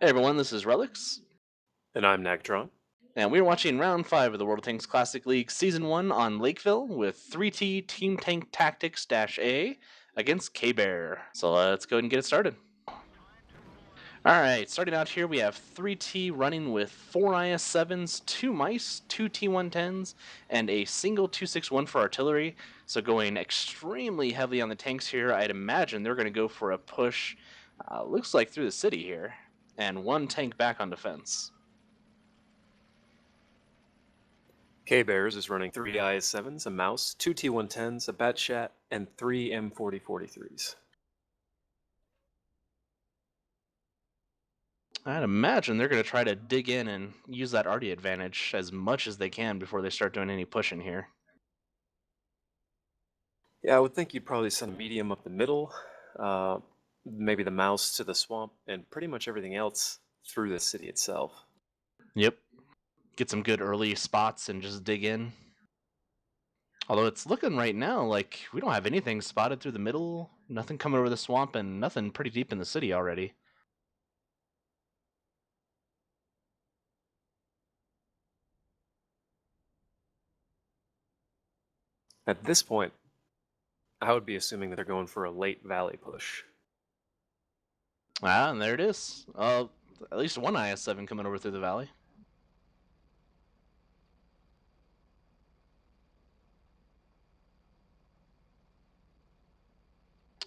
Hey everyone, this is Relics, And I'm Nagatron. and we're watching Round 5 of the World of Tanks Classic League Season 1 on Lakeville with 3T Team Tank Tactics A against KBear. So let's go ahead and get it started. Alright, starting out here we have 3T running with 4 IS-7s, 2 mice, 2 T-110s, and a single 261 for artillery. So going extremely heavily on the tanks here. I'd imagine they're going to go for a push, looks like through the city here, and 1 tank back on defense. KBears is running 3 IS-7s, a mouse, 2 T-110s, a Batshat, and 3 M4043s. I'd imagine they're going to try to dig in and use that arty advantage as much as they can before they start doing any pushing here. Yeah, I would think you'd probably send a medium up the middle, maybe the mouse to the swamp, and pretty much everything else through the city itself. Yep. Get some good early spots and just dig in. Although it's looking right now like we don't have anything spotted through the middle, nothing coming over the swamp, and nothing pretty deep in the city already. At this point, I would be assuming that they're going for a late valley push. Ah, and there it is. At least one IS-7 coming over through the valley.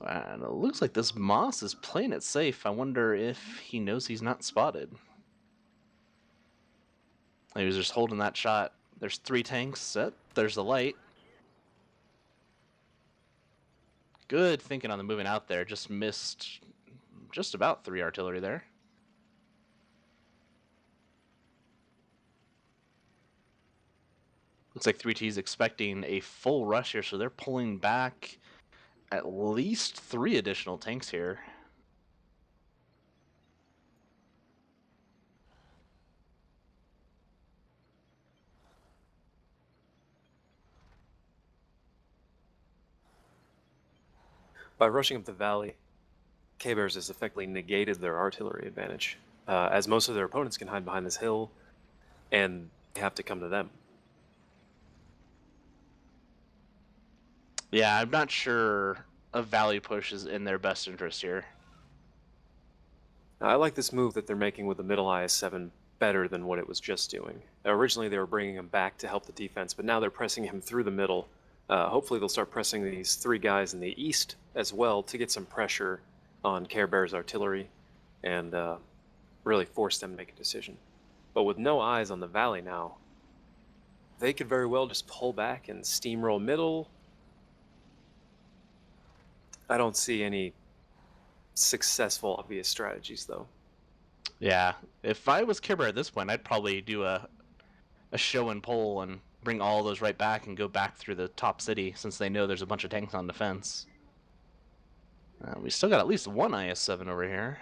And it looks like this Moss is playing it safe. I wonder if he knows he's not spotted. He was just holding that shot. There's 3 tanks. There's the light. Good thinking on the moving out there. Just missed just about 3 artillery there. Looks like 3T's expecting a full rush here, so they're pulling back at least 3 additional tanks here. By rushing up the valley, KBears has effectively negated their artillery advantage, as most of their opponents can hide behind this hill, and they have to come to them. Yeah, I'm not sure a valley push is in their best interest here. I like this move that they're making with the middle IS-7 better than what it was just doing. Originally, they were bringing him back to help the defense, but now they're pressing him through the middle. Hopefully, they'll start pressing these 3 guys in the east as well to get some pressure on KBear's artillery and really force them to make a decision. But with no eyes on the valley now, they could very well just pull back and steamroll middle. I don't see any successful, obvious strategies, though. Yeah, if I was KBear at this point, I'd probably do a show and pull and bring all those right back and go back through the top city since they know there's a bunch of tanks on defense. We still got at least 1 IS-7 over here.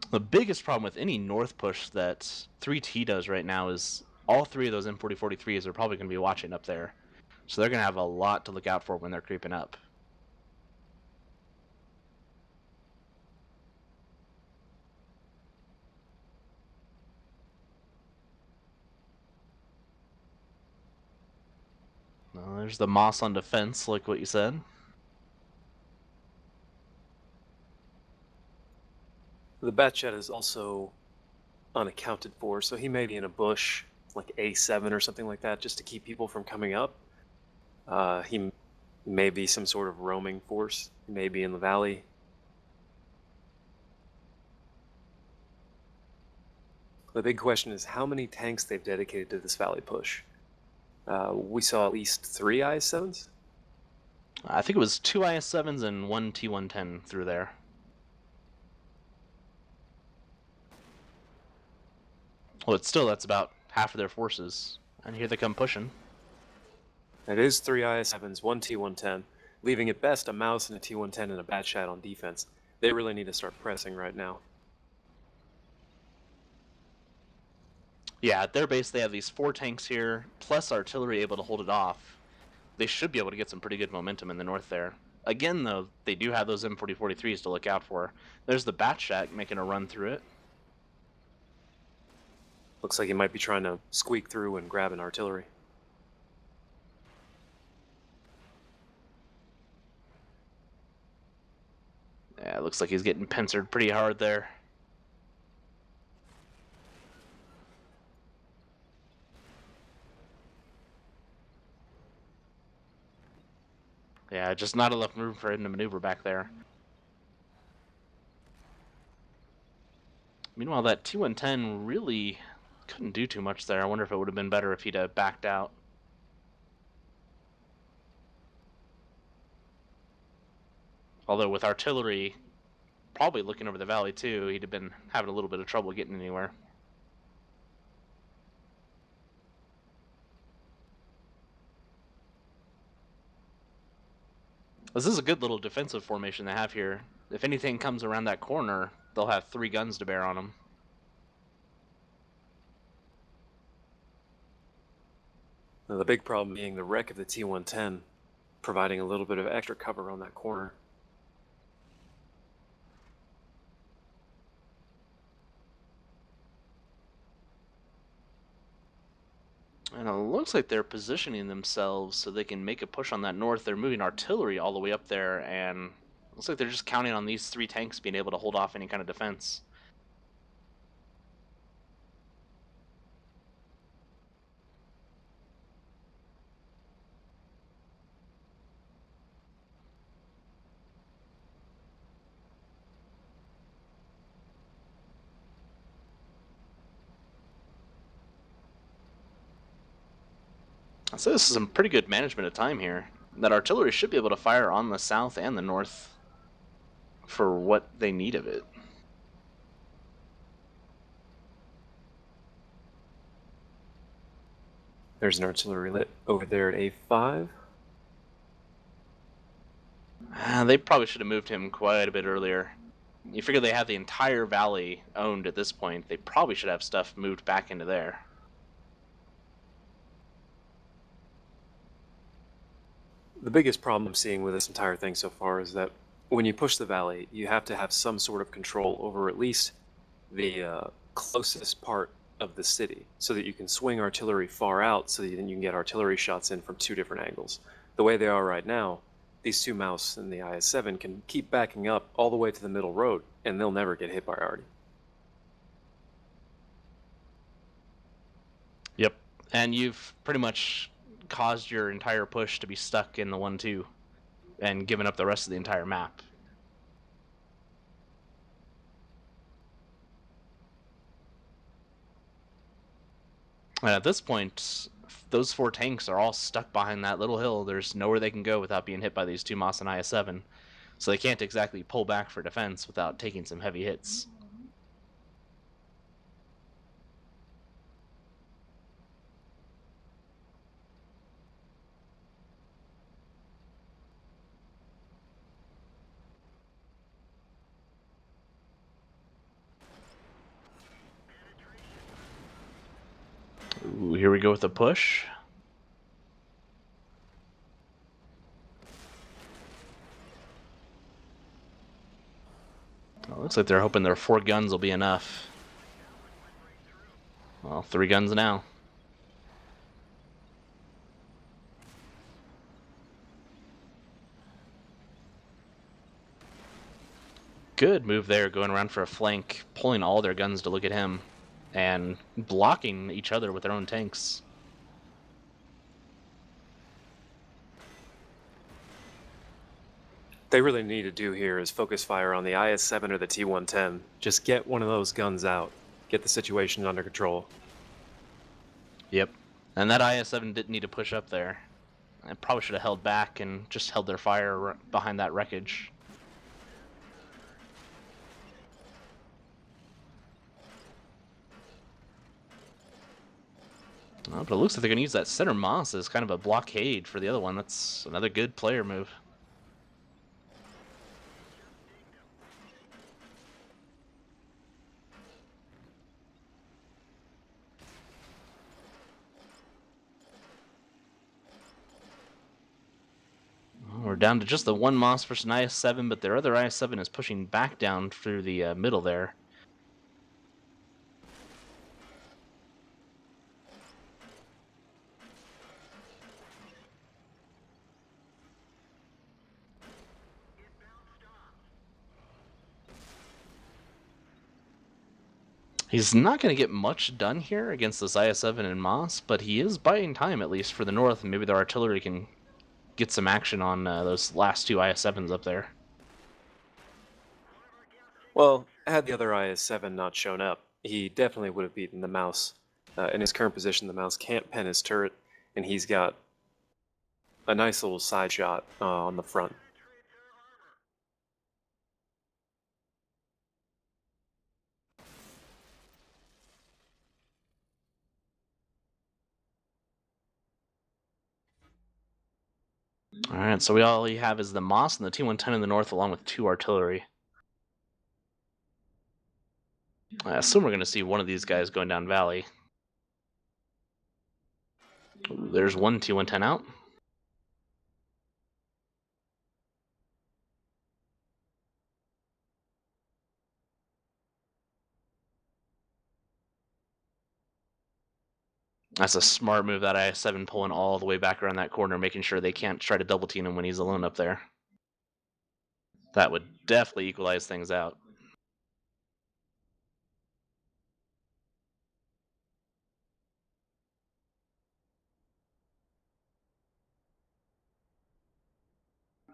The biggest problem with any north push that 3T does right now is all 3 of those M4043s are probably going to be watching up there. So they're going to have a lot to look out for when they're creeping up. There's the Moss on defense, like what you said. The Batchat is also unaccounted for, so he may be in a bush, like A7 or something like that, just to keep people from coming up. He may be some sort of roaming force. He may be in the valley. The big question is how many tanks they've dedicated to this valley push. We saw at least 3 IS-7s. I think it was 2 IS-7s and 1 T-110 through there. Well, it's still, that's about half of their forces. And here they come pushing. It is 3 IS-7s, 1 T-110, leaving at best a mouse and a T-110 and a Batshat on defense. They really need to start pressing right now. Yeah, at their base they have these 4 tanks here, plus artillery able to hold it off. They should be able to get some pretty good momentum in the north there. Again, though, they do have those M4043s to look out for. There's the Bat Shack making a run through it. Looks like he might be trying to squeak through and grab an artillery. Yeah, it looks like he's getting pincered pretty hard there. Yeah, just not enough room for him to maneuver back there. Meanwhile, that T110 really couldn't do too much there. I wonder if it would have been better if he'd backed out. Although with artillery probably looking over the valley too, he'd have been having a little bit of trouble getting anywhere. This is a good little defensive formation they have here. If anything comes around that corner, they'll have 3 guns to bear on them. Now, the big problem being the wreck of the T110, providing a little bit of extra cover on that corner. And it looks like they're positioning themselves so they can make a push on that north. They're moving artillery all the way up there, and it looks like they're just counting on these 3 tanks being able to hold off any kind of defense. So this is some pretty good management of time here. That artillery should be able to fire on the south and the north for what they need of it. There's an artillery lit over there at A5. They probably should have moved him quite a bit earlier. You figure they have the entire valley owned at this point. They probably should have stuff moved back into there. The biggest problem I'm seeing with this entire thing so far is that when you push the valley, you have to have some sort of control over at least the closest part of the city, so that you can swing artillery far out, so that then you can get artillery shots in from 2 different angles. The way they are right now, these 2 Mouse and the IS-7 can keep backing up all the way to the middle road, and they'll never get hit by arty. Yep, and you've pretty much caused your entire push to be stuck in the 1-2 and given up the rest of the entire map. And at this point, those 4 tanks are all stuck behind that little hill. There's nowhere they can go without being hit by these 2 Moss and IS-7. So they can't exactly pull back for defense without taking some heavy hits. Ooh, here we go with the push. Well, looks like they're hoping their 4 guns will be enough. Well, 3 guns now. Good move there, going around for a flank, pulling all their guns to look at him, and blocking each other with their own tanks. They really need to do here is focus fire on the IS-7 or the T-110. Just get one of those guns out. Get the situation under control. Yep. And that IS-7 didn't need to push up there. I probably should have held back and just held their fire behind that wreckage. Oh, but it looks like they're going to use that center moss as kind of a blockade for the other one. That's another good player move. We're down to just the one Moss versus an IS-7, but their other IS-7 is pushing back down through the middle there. He's not going to get much done here against this IS-7 and Moss, but he is buying time at least for the north, and maybe the artillery can get some action on those last two IS-7s up there. Well, had the other IS-7 not shown up, he definitely would have beaten the Mouse. In his current position, the Mouse can't pen his turret, and he's got a nice little side shot on the front. Alright, so all we have is the Moss and the T-110 in the north, along with two artillery. I assume we're going to see one of these guys going down valley. Ooh, there's one T-110 out. That's a smart move, that IS-7 pulling all the way back around that corner, making sure they can't try to double team him when he's alone up there. That would definitely equalize things out.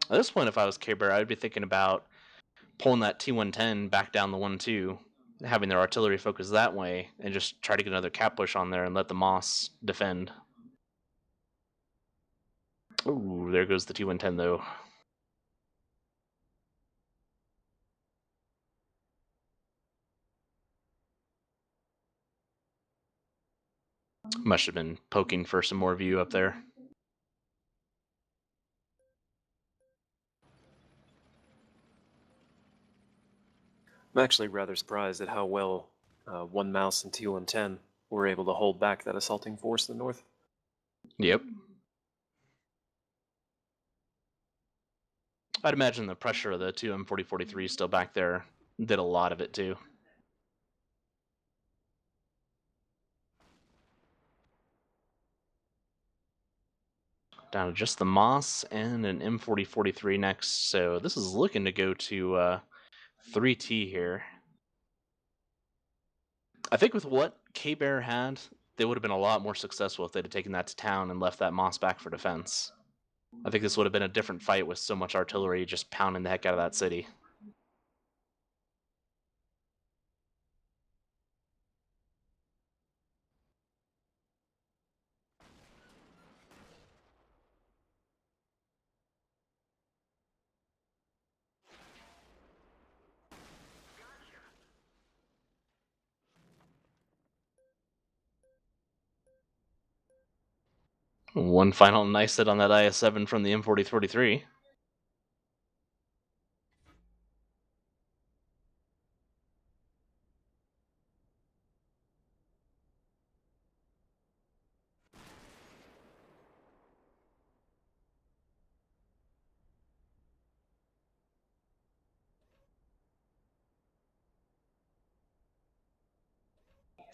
At this point, if I was KBear, I'd be thinking about pulling that T-110 back down the 1-2, having their artillery focus that way, and just try to get another cap push on there and let the Moss defend. Ooh, there goes the T-110 though. Must have been poking for some more view up there. I'm actually rather surprised at how well one Mouse and T-110 were able to hold back that assaulting force in the north. Yep. I'd imagine the pressure of the two M4043 still back there did a lot of it too. Down to just the Moss and an M4043 next, so this is looking to go to 3T here. I think with what KBear had, they would have been a lot more successful if they'd have taken that to town and left that Moss back for defense. I think this would have been a different fight with so much artillery just pounding the heck out of that city. One final nice hit on that IS-7 from the M4043.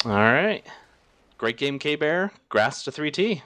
All right. Great game, KBear. Grass to 3T.